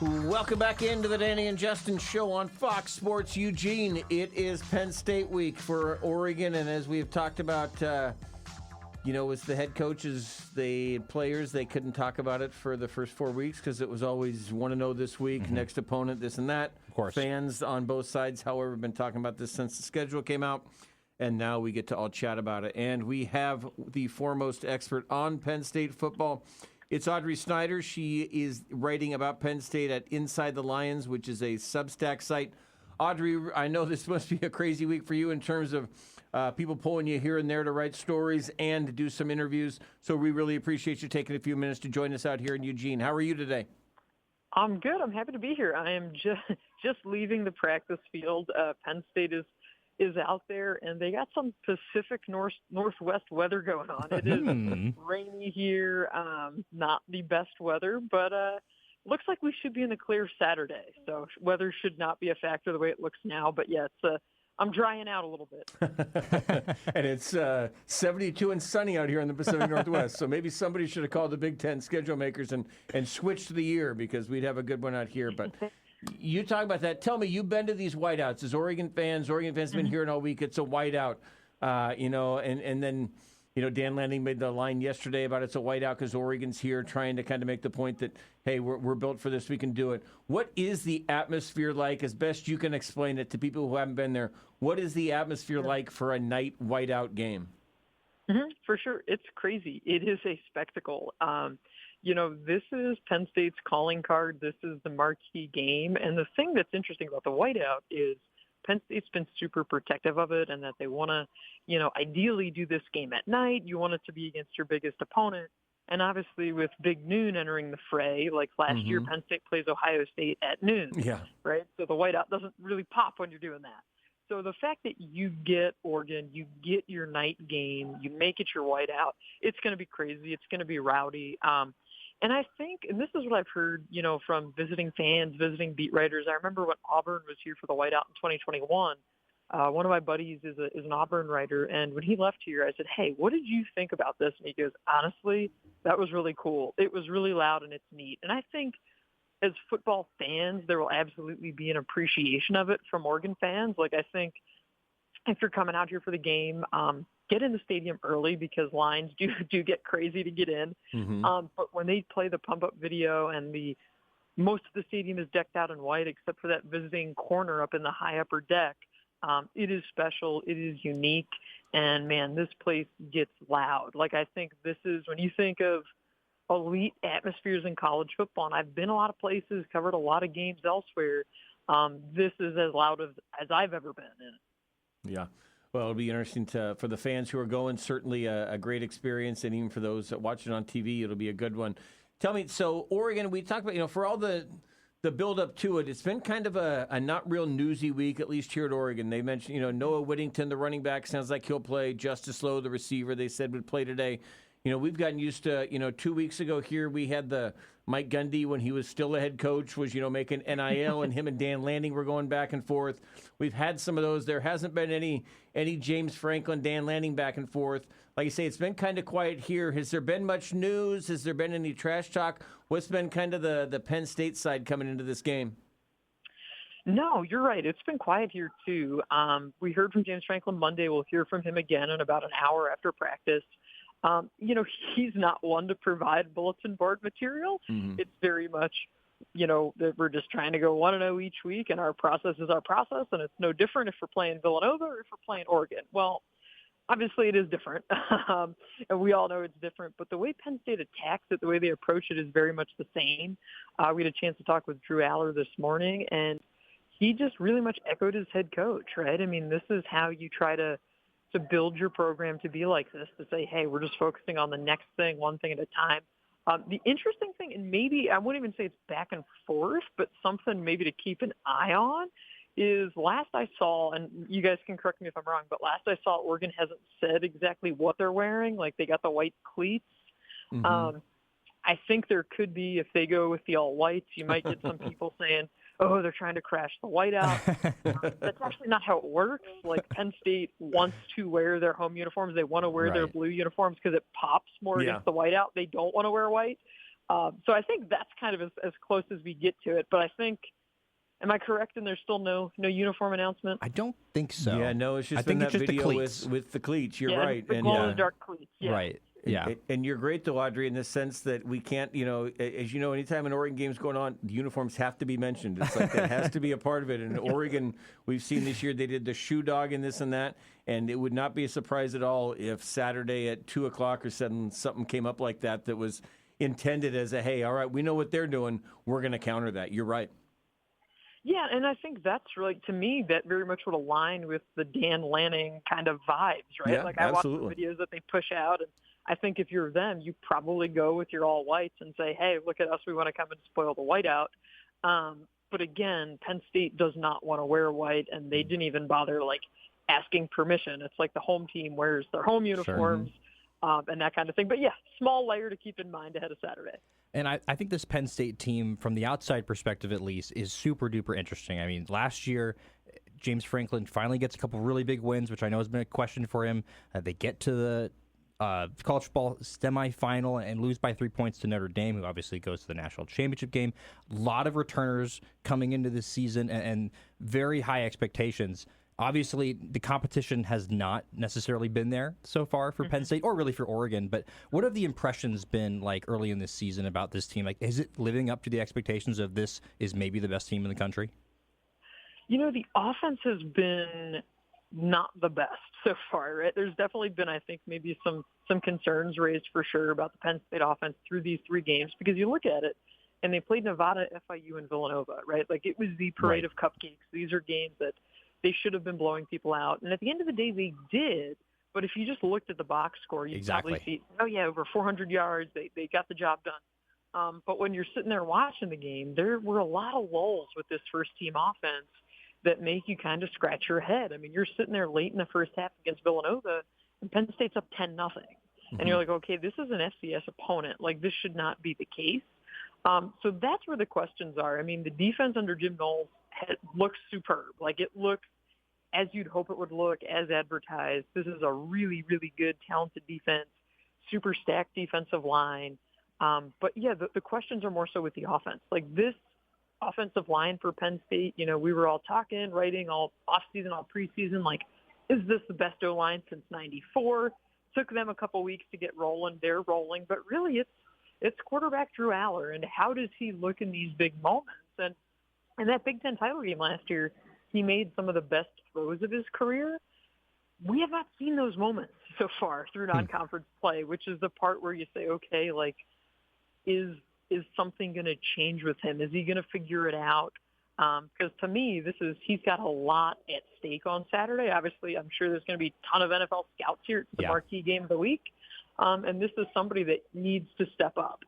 Speaker 4: Welcome back into the Danny and Justin Show on Fox Sports Eugene. It is Penn State week for Oregon, and as we have talked about, as the head coaches, the players, they couldn't talk about it for the first 4 weeks because it was always want to know this week, next opponent, this and that.
Speaker 3: Of course.
Speaker 4: Fans on both sides, however, have been talking about this since the schedule came out. And now we get to all chat about it. And we have the foremost expert on Penn State football. It's Audrey Snyder. She is writing about Penn State at Inside the Lions, which is a Substack site. Audrey, I know this must be a crazy week for you in terms of people pulling you here and there to write stories and to do some interviews. So we really appreciate you taking a few minutes to join us out here in Eugene. How are you today?
Speaker 8: I'm good. I'm happy to be here. I am just leaving the practice field. Penn State is out there, and they got some Pacific Northwest weather going on. It is rainy here, not the best weather, but looks like we should be in the clear Saturday. So weather should not be a factor the way it looks now. But yeah, I'm drying out a little bit.
Speaker 4: And it's 72 and sunny out here in the Pacific Northwest. So maybe somebody should have called the Big Ten schedule makers and switched the year, because we'd have a good one out here. But you talk about that. Tell me, you've been to these whiteouts as Oregon fans. Oregon fans have been hearing all week it's a whiteout, and then, Dan Lanning made the line yesterday about it's a whiteout because Oregon's here, trying to kind of make the point that, hey, we're built for this, we can do it. What is the atmosphere like, as best you can explain it to people who haven't been there? What is the atmosphere like for a night whiteout game?
Speaker 8: For sure. It's crazy. It is a spectacle. This is Penn State's calling card. This is the marquee game. And the thing that's interesting about the whiteout is Penn State's been super protective of it, and that they want to, ideally do this game at night. You want it to be against your biggest opponent. And obviously with Big Noon entering the fray, like last year, Penn State plays Ohio State at noon. Yeah. Right? So the whiteout doesn't really pop when you're doing that. So the fact that you get Oregon, you get your night game, you make it your whiteout, it's going to be crazy. It's going to be rowdy. And I think, and this is what I've heard, from visiting fans, visiting beat writers. I remember when Auburn was here for the whiteout in 2021. One of my buddies is an Auburn writer, and when he left here, I said, "Hey, what did you think about this?" And he goes, "Honestly, that was really cool. It was really loud and it's neat." And I think, as football fans, there will absolutely be an appreciation of it from Oregon fans. Like, I think if you're coming out here for the game, get in the stadium early, because lines do get crazy to get in. But when they play the pump-up video and most of the stadium is decked out in white except for that visiting corner up in the high upper deck, it is special. It is unique. And, man, this place gets loud. Like, I think this is, when you think of elite atmospheres in college football, and I've been a lot of places, covered a lot of games elsewhere, this is as loud as I've ever been in it.
Speaker 4: Yeah. Well, it'll be interesting for the fans who are going. Certainly a great experience, and even for those that watch it on TV, it'll be a good one. Tell me, so Oregon, we talked about, for all the build-up to it, it's been kind of a not real newsy week, at least here at Oregon. They mentioned, Noah Whittington, the running back, sounds like he'll play. Justice Lowe, the receiver, they said would play today. We've gotten used to, 2 weeks ago here, we had the Mike Gundy, when he was still a head coach, was, making NIL, and him and Dan Lanning were going back and forth. We've had some of those. There hasn't been any James Franklin, Dan Lanning back and forth. Like you say, it's been kind of quiet here. Has there been much news? Has there been any trash talk? What's been kind of the Penn State side coming into this game?
Speaker 8: No, you're right. It's been quiet here, too. We heard from James Franklin Monday. We'll hear from him again in about an hour after practice. He's not one to provide bulletin board material. It's very much, that we're just trying to go 1-0 each week, and our process is our process, and it's no different if we're playing Villanova or if we're playing Oregon. Well, obviously it is different, and we all know it's different, but the way Penn State attacks it, the way they approach it is very much the same. We had a chance to talk with Drew Aller this morning, and he just really much echoed his head coach, right? I mean, this is how you try to build your program to be like this, to say, hey, we're just focusing on the next thing, one thing at a time. The interesting thing, and maybe I wouldn't even say it's back and forth, but something maybe to keep an eye on, is last I saw, and you guys can correct me if I'm wrong, but last I saw, Oregon hasn't said exactly what they're wearing. Like, they got the white cleats. I think there could be, if they go with the all whites, you might get some people saying, oh, they're trying to crash the whiteout. That's actually not how it works. Like, Penn State wants to wear their home uniforms. They want to wear their blue uniforms because it pops more against the whiteout. They don't want to wear white. So I think that's kind of as close as we get to it. But I think, am I correct? And there's still no uniform announcement?
Speaker 3: I don't think so.
Speaker 4: Yeah, no, it's just
Speaker 3: I think
Speaker 4: that
Speaker 3: it's just
Speaker 4: video
Speaker 3: the cleats.
Speaker 4: with the cleats. You're right.
Speaker 8: The glow-in-the-dark cleats. Yeah.
Speaker 3: Right. Yeah.
Speaker 4: And you're great, though, Audrey, in the sense that we can't, as you know, anytime an Oregon game's going on, the uniforms have to be mentioned. It's like that has to be a part of it. And Oregon, we've seen this year, they did the shoe dog and this and that. And it would not be a surprise at all if Saturday at 2 o'clock or something came up like that was intended as a, hey, all right, we know what they're doing. We're going to counter that. You're right.
Speaker 8: Yeah, and I think that's really, to me, that very much would align with the Dan Lanning kind of vibes, right?
Speaker 4: Yeah,
Speaker 8: like, I
Speaker 4: absolutely.
Speaker 8: watch the videos that they push out, and I think if you're them, you probably go with your all whites and say, hey, look at us. We want to come and spoil the whiteout. But again, Penn State does not want to wear white, and they didn't even bother asking permission. It's like the home team wears their home uniforms and that kind of thing. But yeah, small layer to keep in mind ahead of Saturday.
Speaker 3: And I think this Penn State team, from the outside perspective at least, is super duper interesting. I mean, last year, James Franklin finally gets a couple really big wins, which I know has been a question for him. They get to the college football semifinal and lose by 3 points to Notre Dame, who obviously goes to the national championship game. A lot of returners coming into this season and very high expectations. Obviously, the competition has not necessarily been there so far for Penn State or really for Oregon. But what have the impressions been like early in this season about this team? Like, is it living up to the expectations of this is maybe the best team in the country?
Speaker 8: You know, the offense has been not the best so far, right? There's definitely been, I think, maybe some concerns raised for sure about the Penn State offense through these 3 games, because you look at it and they played Nevada, FIU, and Villanova, right? Like, it was the parade of cupcakes. These are games that they should have been blowing people out. And at the end of the day, they did. But if you just looked at the box score, you'd probably see, over 400 yards. They got the job done. But when you're sitting there watching the game, there were a lot of lulls with this first-team offense that make you kind of scratch your head. I mean, you're sitting there late in the first half against Villanova, and Penn State's up 10-0. And you're like, okay, this is an FCS opponent. Like, this should not be the case. So that's where the questions are. I mean, the defense under Jim Knowles looks superb. Like, it looks as you'd hope it would look, as advertised. This is a really, really good, talented defense, super stacked defensive line. But, yeah, the questions are more so with the offense. Like, this offensive line for Penn State, you know, we were all talking, writing all offseason, all preseason, like, is this the best O-line since 94? Took them a couple weeks to get rolling. They're rolling. But really, it's quarterback Drew Aller, and how does he look in these big moments? And in that Big Ten title game last year, he made some of the best throws of his career. We have not seen those moments so far through non-conference play, which is the part where you say, okay, like, is something going to change with him? Is he going to figure it out? Because to me, he's got a lot at stake on Saturday. Obviously, I'm sure there's going to be a ton of NFL scouts here. It's the marquee game of the week. And this is somebody that needs to step up.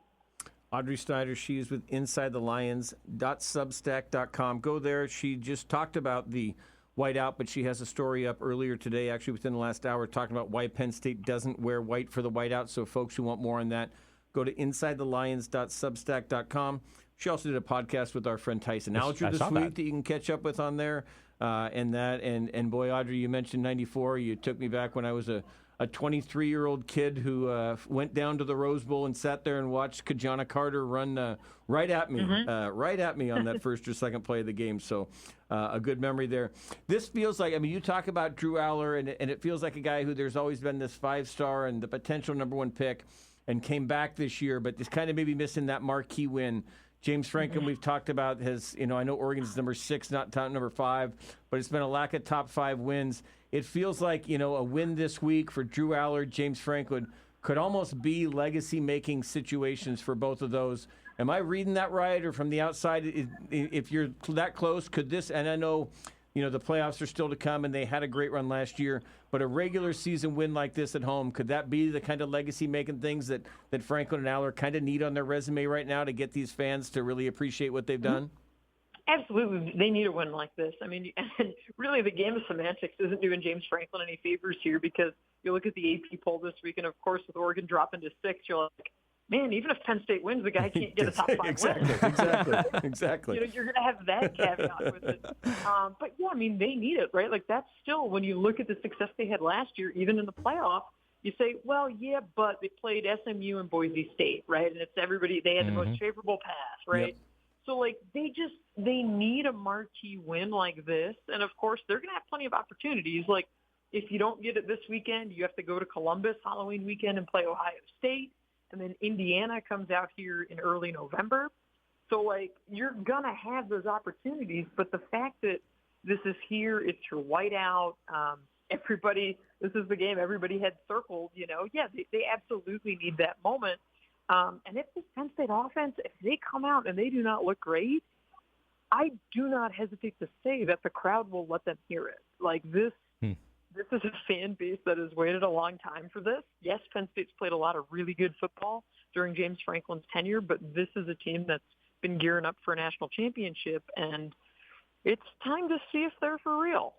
Speaker 4: Audrey Snyder, she is with InsideTheLions.substack.com. Go there. She just talked about the whiteout, but she has a story up earlier today, actually within the last hour, talking about why Penn State doesn't wear white for the whiteout. So folks who want more on that, go to InsideTheLions.substack.com. She also did a podcast with our friend Tyson Alger this week that you can catch up with on there. And boy, Audrey, you mentioned 94. You took me back when I was a 23-year-old kid who went down to the Rose Bowl and sat there and watched Kajana Carter run right at me on that first or second play of the game. So a good memory there. This feels like, I mean, you talk about Drew Aller, and it feels like a guy who there's always been this 5-star and the potential number 1 pick, and came back this year, but just kind of maybe missing that marquee win. James Franklin, we've talked about, has, I know Oregon's number 6, not top number 5, but it's been a lack of top 5 wins. It feels like, a win this week for Drew Aller, James Franklin, could almost be legacy-making situations for both of those. Am I reading that right? Or from the outside, if you're that close, could this, and I know, the playoffs are still to come, and they had a great run last year, but a regular season win like this at home, could that be the kind of legacy-making things that Franklin and Aller kind of need on their resume right now to get these fans to really appreciate what they've done?
Speaker 8: Absolutely. They need a win like this. I mean, and really the game of semantics isn't doing James Franklin any favors here, because you look at the AP poll this week, and of course with Oregon dropping to 6, you're like, man, even if Penn State wins, the guy can't get a top 5 win.
Speaker 4: Exactly.
Speaker 8: You're going to have that caveat with it. But, yeah, I mean, they need it, right? Like, that's still, when you look at the success they had last year, even in the playoff, you say, well, yeah, but they played SMU and Boise State, right? And it's everybody, they had the most favorable path, right? Yep. So, like, they need a marquee win like this. And, of course, they're going to have plenty of opportunities. Like, if you don't get it this weekend, you have to go to Columbus Halloween weekend and play Ohio State. And then Indiana comes out here in early November. So, like, you're going to have those opportunities. But the fact that this is here, it's your whiteout, this is the game everybody had circled, they absolutely need that moment. And if this Penn State offense, if they come out and they do not look great, I do not hesitate to say that the crowd will let them hear it. Like, this This is a fan base that has waited a long time for this. Yes, Penn State's played a lot of really good football during James Franklin's tenure, but this is a team that's been gearing up for a national championship, and it's time to see if they're for real.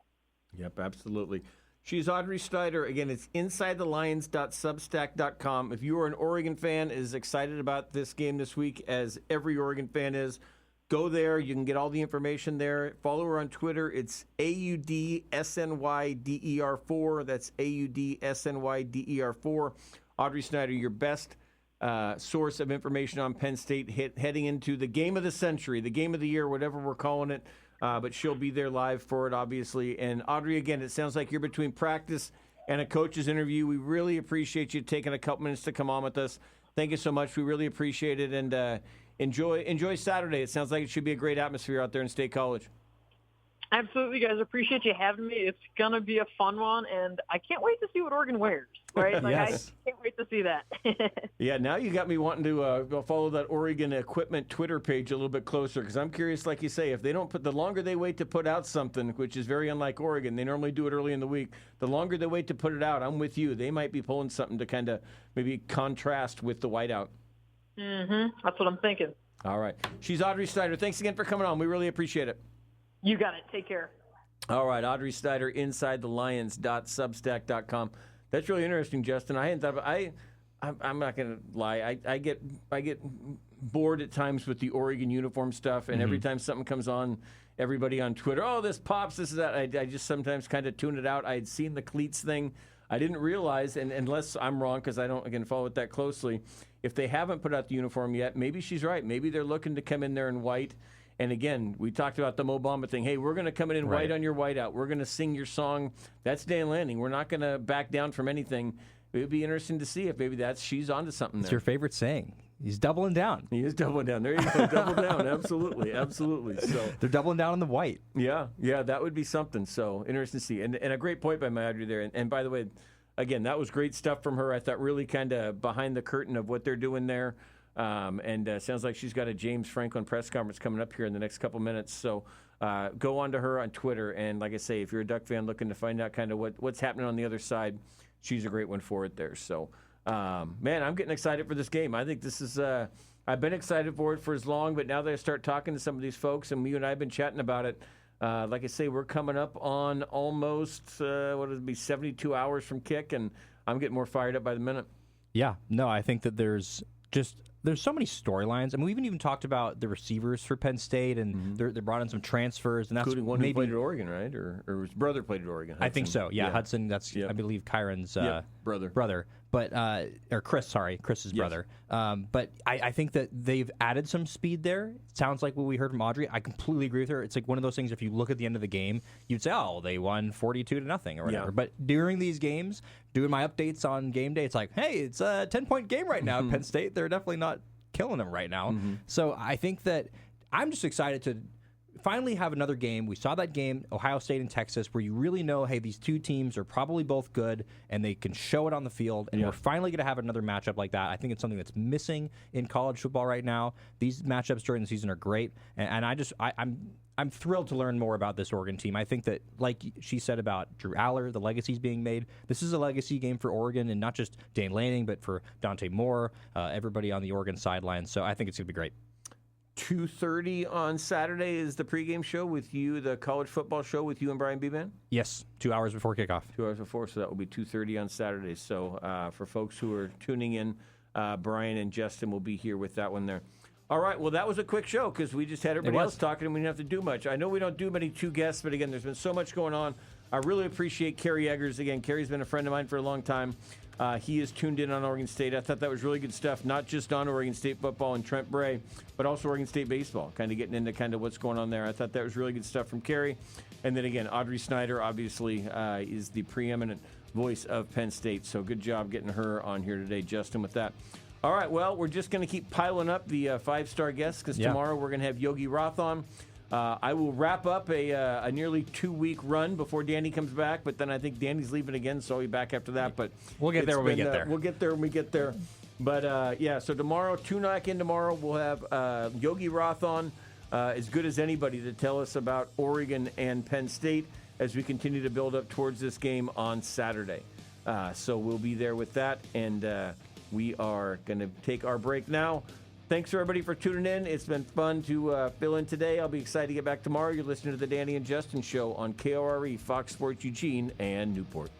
Speaker 4: Yep, absolutely. She's Audrey Snyder. Again, it's InsideTheLions.substack.com. If you are an Oregon fan, is excited about this game this week, as every Oregon fan is, go there. You can get all the information there. Follow her on Twitter. It's AUDSNYDER4. That's AUDSNYDER4. Audrey Snyder, your best source of information on Penn State heading into the game of the century, the game of the year, whatever we're calling it. But she'll be there live for it, obviously. And Audrey, again, it sounds like you're between practice and a coach's interview. We really appreciate you taking a couple minutes to come on with us. Thank you so much. We really appreciate it. And enjoy Saturday. It sounds like it should be a great atmosphere out there in State College.
Speaker 8: Absolutely, guys. Appreciate you having me. It's going to be a fun one, and I can't wait to see what Oregon wears. Right? Like,
Speaker 4: Yes.
Speaker 8: I can't wait to see that.
Speaker 4: Yeah, now you got me wanting to go follow that Oregon equipment Twitter page a little bit closer, because I'm curious, like you say, if they don't the longer they wait to put out something, which is very unlike Oregon, they normally do it early in the week, the longer they wait to put it out, I'm with you. They might be pulling something to kind of maybe contrast with the whiteout.
Speaker 8: That's what I'm thinking.
Speaker 4: All right. She's Audrey Snyder. Thanks again for coming on. We really appreciate it.
Speaker 8: You got it. Take care.
Speaker 4: All right, Audrey Snyder, InsideTheLions.substack.com. That's really interesting, Justin. I hadn't thought about. I'm not going to lie. I get bored at times with the Oregon uniform stuff, and every time something comes on, everybody on Twitter, oh, this pops, this is that. I just sometimes kind of tune it out. I had seen the cleats thing. I didn't realize, and unless I'm wrong, because I don't again follow it that closely, if they haven't put out the uniform yet, maybe she's right. Maybe they're looking to come in there in white. And again, we talked about the Mo Bamba thing. Hey, we're going to come in white on your whiteout. We're going to sing your song. That's Dan Lanning. We're not going to back down from anything. It would be interesting to see if maybe she's onto something there.
Speaker 3: It's your favorite saying. He's doubling down.
Speaker 4: He is doubling down. There you go. Double down. Absolutely. Absolutely. So
Speaker 3: they're doubling down on the white.
Speaker 4: Yeah, that would be something. So interesting to see. And a great point by Audrey there. And by the way, again, that was great stuff from her. I thought really kind of behind the curtain of what they're doing there. Sounds like she's got a James Franklin press conference coming up here in the next couple minutes. So go on to her on Twitter. And like I say, if you're a Duck fan looking to find out kind of what's happening on the other side, she's a great one for it there. So, man, I'm getting excited for this game. I think this is I've been excited for it for as long, but now that I start talking to some of these folks, and you and I have been chatting about it, like I say, we're coming up on almost, 72 hours from kick, and I'm getting more fired up by the minute.
Speaker 3: Yeah. No, I think that there's so many storylines. I mean, we even talked about the receivers for Penn State, and they brought in some transfers, and that's
Speaker 4: including one who played at Oregon, right? Or his brother played at Oregon. Hudson.
Speaker 3: I think so. Yeah, Hudson. That's I believe Kyron's brother. But or Chris, sorry, Chris's brother. But I think that they've added some speed there. It sounds like what we heard from Audrey. I completely agree with her. It's like one of those things. If you look at the end of the game, you'd say, "Oh, they won 42-0 or whatever."
Speaker 4: Yeah.
Speaker 3: But during these games, doing my updates on game day, it's like, "Hey, it's a 10-point game right now." Penn State, they're definitely not killing them right now. So I think that I'm just excited to finally have another game. We saw that game, Ohio State and Texas, where you really know, hey, these two teams are probably both good, and they can show it on the field, and we're finally going to have another matchup like that. I think it's something that's missing in college football right now. These matchups during the season are great, and I'm thrilled to learn more about this Oregon team. I think that, like she said about Drew Aller, the legacy's being made. This is a legacy game for Oregon, and not just Dan Lanning, but for Dante Moore, everybody on the Oregon sideline. So I think it's going to be great.
Speaker 4: 2:30 on Saturday is the pregame show with you, the college football show with you and Brian Beban?
Speaker 3: Yes, 2 hours before kickoff.
Speaker 4: 2 hours before, so that will be 2:30 on Saturday. So for folks who are tuning in, Brian and Justin will be here with that one there. All right, well, that was a quick show because we just had everybody else talking and we didn't have to do much. I know we don't do many two guests, but again, there's been so much going on. I really appreciate Kerry Eggers. Again, Kerry's been a friend of mine for a long time. He is tuned in on Oregon State. I thought that was really good stuff, not just on Oregon State football and Trent Bray, but also Oregon State baseball, kind of getting into kind of what's going on there. I thought that was really good stuff from Kerry. And then again, Audrey Snyder, obviously, is the preeminent voice of Penn State. So good job getting her on here today, Justin, with that. All right, well, we're just going to keep piling up the five-star guests because tomorrow we're going to have Yogi Roth on. I will wrap up a nearly 2-week run before Danny comes back, but then I think Danny's leaving again, so I'll be back after that. But
Speaker 3: we'll get there when we get there.
Speaker 4: We'll get there when we get there. But, so tomorrow, tune back in tomorrow, we'll have Yogi Roth on, as good as anybody, to tell us about Oregon and Penn State. as we continue to build up towards this game on Saturday. So we'll be there with that, and we are going to take our break now. Thanks, everybody, for tuning in. It's been fun to fill in today. I'll be excited to get back tomorrow. You're listening to the Danny and Justin Show on KORE, Fox Sports Eugene, and Newport.